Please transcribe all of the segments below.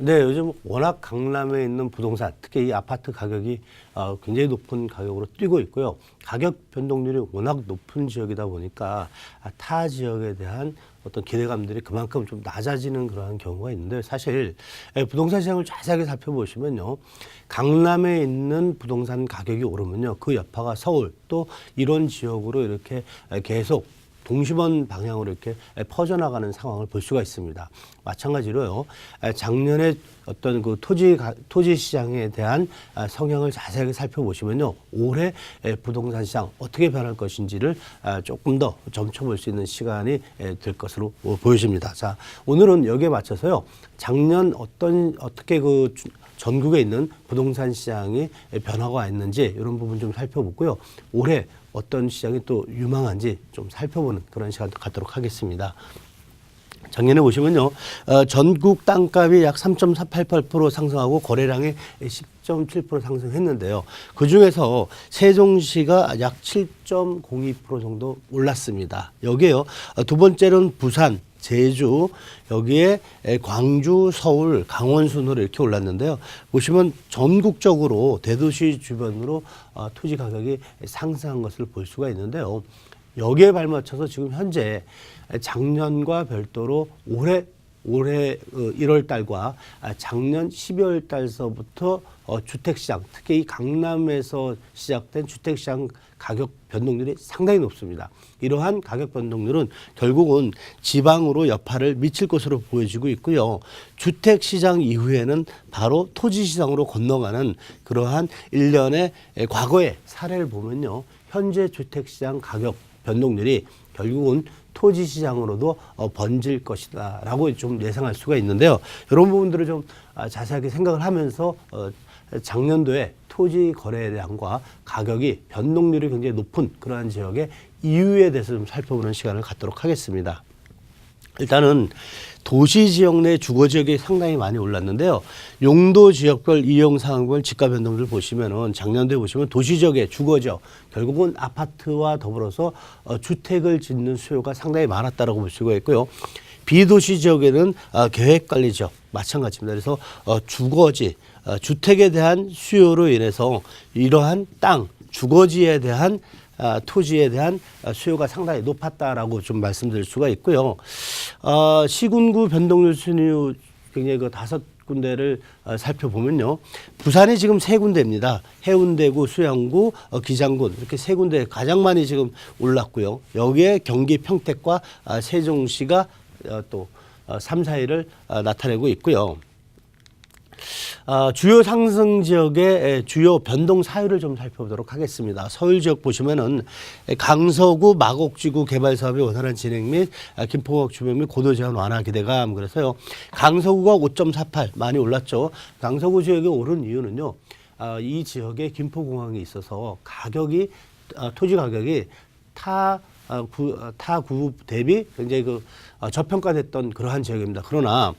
네, 요즘 워낙 강남에 있는 부동산, 특히 이 아파트 가격이 굉장히 높은 가격으로 뛰고 있고요. 가격 변동률이 워낙 높은 지역이다 보니까 타 지역에 대한 어떤 기대감들이 그만큼 좀 낮아지는 그러한 경우가 있는데, 사실 부동산 시장을 자세하게 살펴보시면요, 강남에 있는 부동산 가격이 오르면요, 그 여파가 서울 또 이런 지역으로 이렇게 계속 동심원 방향으로 이렇게 퍼져나가는 상황을 볼 수가 있습니다. 마찬가지로요, 작년에 어떤 그 토지 시장에 대한 성향을 자세하게 살펴보시면요, 올해 부동산 시장 어떻게 변할 것인지를 조금 더 점쳐볼 수 있는 시간이 될 것으로 보여집니다. 자, 오늘은 여기에 맞춰서요, 작년 어떻게 그 전국에 있는 부동산 시장이 변화가 있는지 이런 부분 좀 살펴보고요, 올해 어떤 시장이 또 유망한지 좀 살펴보는 그런 시간도 갖도록 하겠습니다. 작년에 보시면요, 전국 땅값이 약 3.48% 상승하고 거래량이 10.7% 상승했는데요. 그 중에서 세종시가 약 7.02% 정도 올랐습니다. 여기에요, 두 번째로는 부산, 제주, 여기에 광주, 서울, 강원 순으로 이렇게 올랐는데요. 보시면 전국적으로 대도시 주변으로 토지 가격이 상승한 것을 볼 수가 있는데요. 여기에 발맞춰서 지금 현재 작년과 별도로 올해 1월 달과 작년 12월 달서부터 주택시장, 특히 이 강남에서 시작된 주택시장 가격 변동률이 상당히 높습니다. 이러한 가격 변동률은 결국은 지방으로 여파를 미칠 것으로 보여지고 있고요. 주택시장 이후에는 바로 토지시장으로 건너가는 그러한 일련의 과거의 사례를 보면요, 현재 주택시장 가격 변동률이 결국은 토지 시장으로도 번질 것이다 라고 좀 예상할 수가 있는데요. 이런 부분들을 좀 자세하게 생각을 하면서 작년도에 토지 거래량과 가격이 변동률이 굉장히 높은 그러한 지역의 이유에 대해서 좀 살펴보는 시간을 갖도록 하겠습니다. 일단은 도시 지역 내 주거 지역이 상당히 많이 올랐는데요. 용도 지역별 이용 상황별 집가 변동들 보시면은 작년도에 보시면 도시 지역의 주거 지역, 결국은 아파트와 더불어서 주택을 짓는 수요가 상당히 많았다라고 볼 수가 있고요. 비도시 지역에는 계획 관리 지역 마찬가지입니다. 그래서 주거지, 주택에 대한 수요로 인해서 이러한 땅, 주거지에 대한 토지에 대한 수요가 상당히 높았다라고 좀 말씀드릴 수가 있고요. 시군구 변동률 순위 굉장히 그 5군데를 살펴보면요, 부산이 지금 3군데입니다. 해운대구, 수양구, 기장군 이렇게 3군데 가장 많이 지금 올랐고요. 여기에 경기 평택과 세종시가 또 3, 4위를 나타내고 있고요. 주요 상승 지역의 주요 변동 사유를 좀 살펴보도록 하겠습니다. 서울 지역 보시면은 강서구 마곡지구 개발 사업의 원활한 진행 및 김포공항 주변 및 고도 제한 완화 기대감, 그래서요 강서구가 5.48 많이 올랐죠. 강서구 지역이 오른 이유는요, 이 지역에 김포공항이 있어서 가격이 토지 가격이 타 구 대비 굉장히 저평가됐던 그러한 지역입니다. 그러나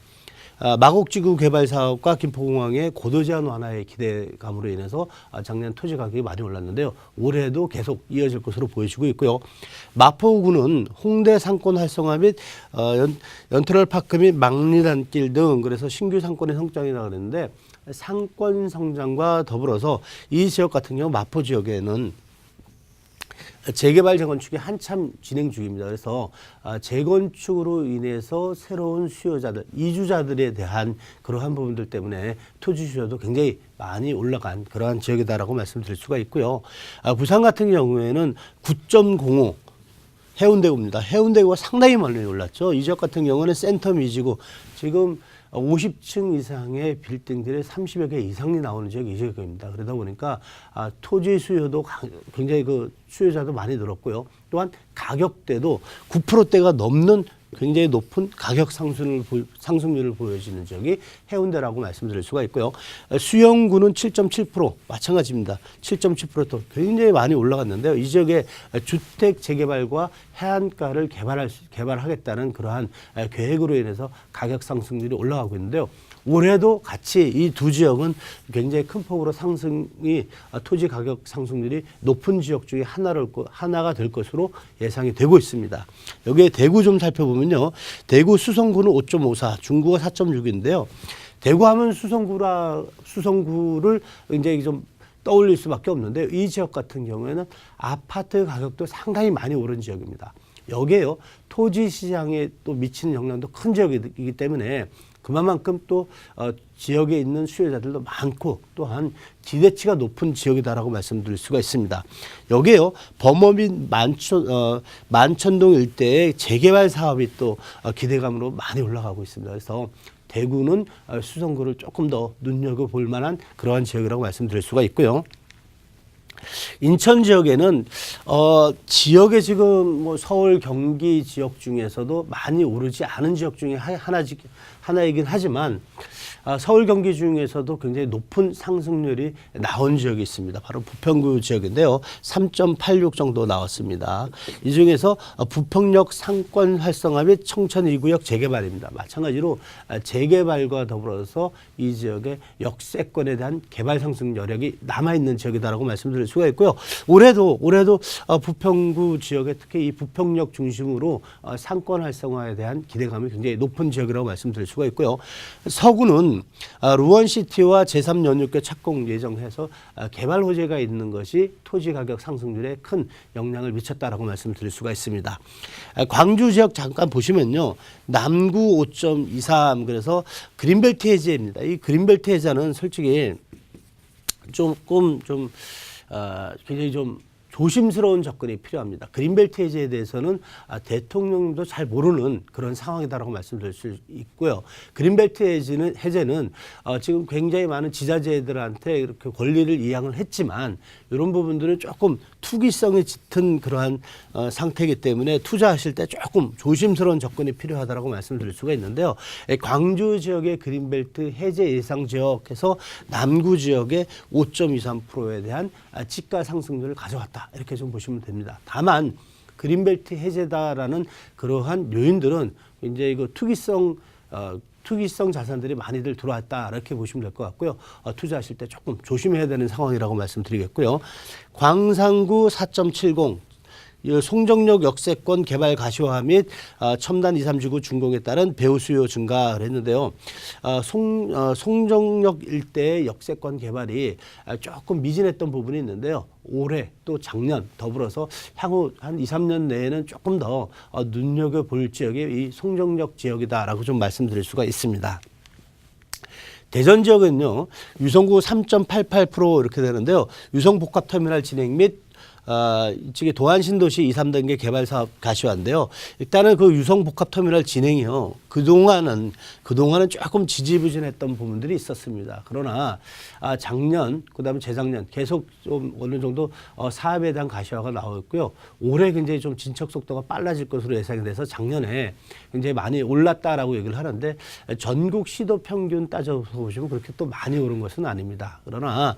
마곡지구 개발 사업과 김포공항의 고도 제한 완화의 기대감으로 인해서 작년 토지 가격이 많이 올랐는데요. 올해도 계속 이어질 것으로 보여지고 있고요. 마포구는 홍대 상권 활성화 및 연트럴 파크 및 막리단길 등 그래서 신규 상권의 성장이라 그랬는데, 상권 성장과 더불어서 이 지역 같은 경우 마포 지역에는 재개발 재건축이 한참 진행 중입니다. 그래서 재건축으로 인해서 새로운 수요자들, 이주자들에 대한 그러한 부분들 때문에 토지 수요도 굉장히 많이 올라간 그러한 지역이다라고 말씀드릴 수가 있고요. 부산 같은 경우에는 9.05 해운대구입니다. 해운대구가 상당히 많이 올랐죠. 이 지역 같은 경우는 센터 미지구, 지금 50층 이상의 빌딩들이 30여 개 이상이 나오는 지역이 이 지역입니다. 그러다 보니까 토지 수요도 굉장히 그 수요자도 많이 늘었고요. 또한 가격대도 9%대가 넘는 굉장히 높은 가격 상승률을 보여지는 지역이 해운대라고 말씀드릴 수가 있고요. 수영구는 7.7% 마찬가지입니다. 7.7%또 굉장히 많이 올라갔는데요. 이 지역의 주택 재개발과 해안가를 개발하겠다는 그러한 계획으로 인해서 가격 상승률이 올라가고 있는데요. 올해도 같이 이 두 지역은 굉장히 큰 폭으로 상승이 토지 가격 상승률이 높은 지역 중에 하나가 될 것으로 예상이 되고 있습니다. 여기에 대구 좀 살펴보면요. 대구 수성구는 5.54, 중구가 4.6인데요. 대구하면 수성구를 굉장히 좀 떠올릴 수밖에 없는데 이 지역 같은 경우에는 아파트 가격도 상당히 많이 오른 지역입니다. 여기에요. 토지 시장에 또 미치는 영향도 큰 지역이기 때문에 그만큼 또 지역에 있는 수요자들도 많고 또한 기대치가 높은 지역이다라고 말씀드릴 수가 있습니다. 여기에요. 범어민 만천동 일대의 재개발 사업이 또 기대감으로 많이 올라가고 있습니다. 그래서 대구는 수성구를 조금 더 눈여겨볼 만한 그러한 지역이라고 말씀드릴 수가 있고요. 인천 지역에는 지역에 지금 뭐 서울, 경기 지역 중에서도 많이 오르지 않은 지역 중에 하나이긴 하지만 서울, 경기 중에서도 굉장히 높은 상승률이 나온 지역이 있습니다. 바로 부평구 지역인데요. 3.86 정도 나왔습니다. 이 중에서 부평역 상권 활성화 및 청천 2구역 재개발입니다. 마찬가지로 재개발과 더불어서 이 지역의 역세권에 대한 개발 상승 여력이 남아있는 지역이다라고 말씀드릴 수가 있고요. 올해도 부평구 지역에 특히 이 부평역 중심으로 상권 활성화에 대한 기대감이 굉장히 높은 지역이라고 말씀드릴 수가 있고요. 서구는 루원시티와 제3연육교 착공 예정해서 개발 호재가 있는 것이 토지 가격 상승률에 큰 영향을 미쳤다라고 말씀드릴 수가 있습니다. 광주 지역 잠깐 보시면요. 남구 5.23 그래서 그린벨트 해제입니다. 이 그린벨트 해제는 솔직히 굉장히 좀 조심스러운 접근이 필요합니다. 그린벨트 해제에 대해서는 대통령도 잘 모르는 그런 상황이다라고 말씀드릴 수 있고요. 그린벨트 해제는 지금 굉장히 많은 지자체들한테 이렇게 권리를 이양을 했지만 이런 부분들은 조금 투기성이 짙은 그러한 상태이기 때문에 투자하실 때 조금 조심스러운 접근이 필요하다라고 말씀드릴 수가 있는데요. 광주 지역의 그린벨트 해제 예상 지역에서 남구 지역의 5.23%에 대한 지가 상승률을 가져왔다. 이렇게 좀 보시면 됩니다. 다만 그린벨트 해제다라는 그러한 요인들은 이제 이거 투기성 자산들이 많이들 들어왔다 이렇게 보시면 될 것 같고요. 투자하실 때 조금 조심해야 되는 상황이라고 말씀드리겠고요. 광산구 4.70 송정역 역세권 개발 가시화 및 첨단 2, 3지구 준공에 따른 배우 수요 증가를 했는데요. 송정역 일대의 역세권 개발이 조금 미진했던 부분이 있는데요. 올해 또 작년 더불어서 향후 한 2, 3년 내에는 조금 더 눈여겨볼 지역이 이 송정역 지역이다라고 좀 말씀드릴 수가 있습니다. 대전 지역은요. 유성구 3.88% 이렇게 되는데요. 유성복합터미널 진행 및 이쪽에 도안신도시 2, 3단계 개발 사업 가시화인데요. 일단은 그 유성복합터미널 진행이요. 그동안은 조금 지지부진했던 부분들이 있었습니다. 그러나 작년, 그다음에 재작년 계속 좀 어느 정도 사업에 대한 가시화가 나왔고요. 올해 굉장히 좀 진척 속도가 빨라질 것으로 예상이 돼서 작년에 굉장히 많이 올랐다라고 얘기를 하는데 전국 시도 평균 따져서 보시면 그렇게 또 많이 오른 것은 아닙니다. 그러나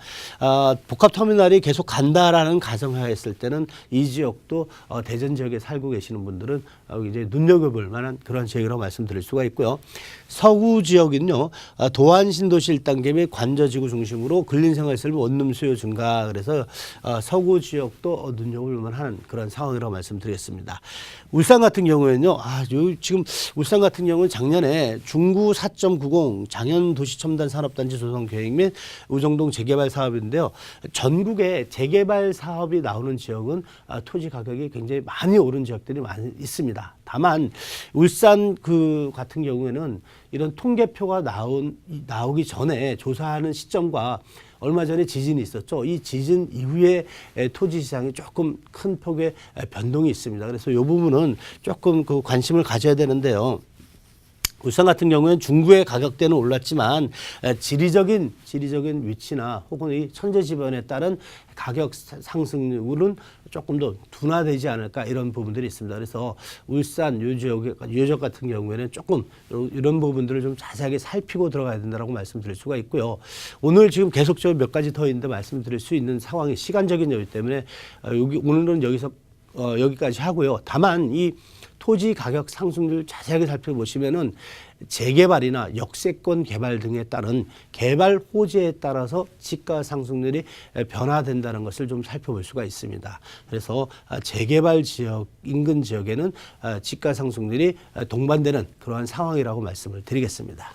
복합터미널이 계속 간다라는 가정하에 있을 때는 이 지역도 대전 지역에 살고 계시는 분들은 이제 눈여겨볼 만한 그런 지역이라고 말씀드릴 수가 있고요. 서구 지역은요. 도안신도시 1단계 및 관저지구 중심으로 근린생활설비 원룸 수요 증가 그래서 서구 지역도 눈여겨볼 만한 그런 상황이라고 말씀드리겠습니다. 울산 같은 경우에는요. 지금 울산 같은 경우는 작년에 중구 4.90 장현도시첨단 산업단지 조성 계획 및 우정동 재개발 사업인데요. 전국에 재개발 사업이 나오는 지역은 토지 가격이 굉장히 많이 오른 지역들이 많이 있습니다. 다만 울산 같은 경우에는 이런 통계표가 나오기 전에 조사하는 시점과 얼마 전에 지진이 있었죠. 이 지진 이후에 토지 시장이 조금 큰 폭의 변동이 있습니다. 그래서 이 부분은 조금 관심을 가져야 되는데요. 울산 같은 경우에는 중구의 가격대는 올랐지만 지리적인 위치나 혹은 이 천재지변에 따른 가격 상승률은 조금 더 둔화되지 않을까 이런 부분들이 있습니다. 그래서 울산 요 지역 같은 경우에는 조금 이런 부분들을 좀 자세하게 살피고 들어가야 된다고 말씀드릴 수가 있고요. 오늘 지금 계속적으로 몇 가지 더 있는데 말씀드릴 수 있는 상황이 시간적인 여유 때문에 오늘은 여기까지 하고요. 다만 이 토지 가격 상승률 자세하게 살펴보시면은 재개발이나 역세권 개발 등에 따른 개발 호재에 따라서 지가 상승률이 변화된다는 것을 좀 살펴볼 수가 있습니다. 그래서 재개발 지역 인근 지역에는 지가 상승률이 동반되는 그러한 상황이라고 말씀을 드리겠습니다.